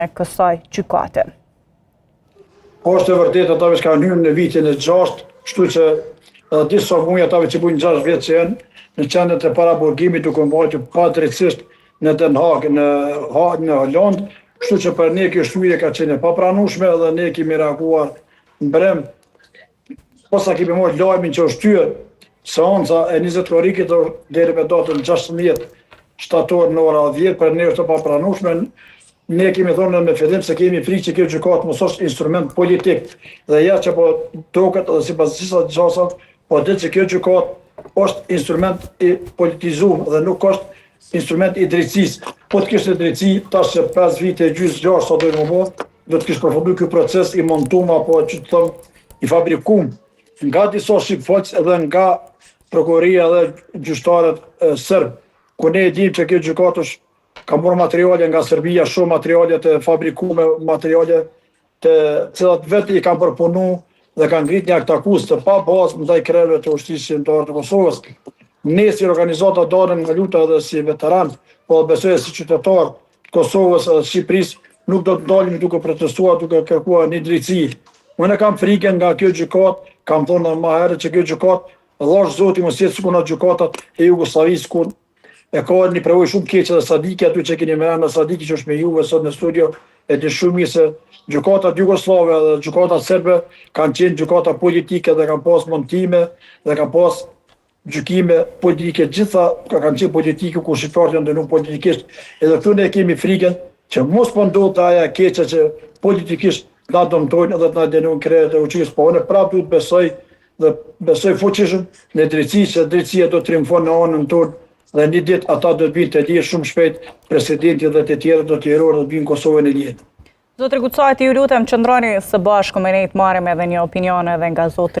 e kësaj gjykate. Është e vërtetë atave që kanë hyrë në vitin e 6, kështu që disa muaj atave që bujnë 6 vjet që janë në qendrat e paraburgimit duke mbajtur padrejtisht në Den Haag, në Holland, kështu që për ne kjo shtyje ka qenë e papranueshme dhe ne kemi reaguar në brem. Posa kemi marrë lajmin që është shtyr seanca e 20 korrikit deri me datën 16 shtator në ora 10, për ne është e papranueshme. Ne kemi thonë me fillim se kemi frikë që kjo gjykatë mos është instrument politik dhe ja që po duket edhe sipas disa gjasa, po ditë që kjo gjykatë është instrument i politizuar dhe nuk është instrument i drejtësisë. Po të kishte drejtësi, tash që 5 vite e gjysmë 6 sa do të më bëj, do të kishte përfunduar ky proces i montuar apo që të them i fabrikuar nga disa shqiptarë edhe nga prokuroria dhe gjyqtarët serb, ku ne e dimë që kjo gjykatë ka marrë materiale nga Serbia, shumë materiale të fabrikuara, materiale të cilat vetë i kanë përpunu dhe kanë ngrit një akt akuzë të pa bazë ndaj krerëve të ushtrisë shqiptare të Kosovës. Ne si organizata dalën nga luta dhe si veteran, po besoj si qytetar të Kosovës dhe Shqipërisë, nuk do të dalim duke protestuar, duke kërkuar një drejtësi. Unë kam frikën nga kjo gjykatë, kam thonë më herët që kjo gjykatë, Allash Zoti mos jetë sikur gjykatat e Jugosllavisë kur e ka një prevoj shumë keqe dhe Sadiki aty që keni me Sadiki që është me Juve sot në studio, e di shumë mirë se gjykatat jugoslave dhe gjykatat serbe kanë qenë gjykata politike dhe kanë pas montime dhe kanë pas gjykime politike, gjitha kanë qenë politike ku shqiptarët janë dënuar politikisht. Edhe këtu ne kemi frikën që mos po ndodhte ajo e keqe që politikisht na dëmtojnë dhe na dënojnë krerët e uqis, po unë prapë duhet besoj fuqishëm në drejtësi, se drejtësia do të triumfon në anën tonë dhe një ditë ata do të vinë të lirë shumë shpejt, presidenti dhe të tjerë do të lirojnë dhe të vinë Kosovën e lirë. Zotri Gucajti, ju lutem qëndroni së bashku me ne të marrim edhe një opinion edhe nga zotri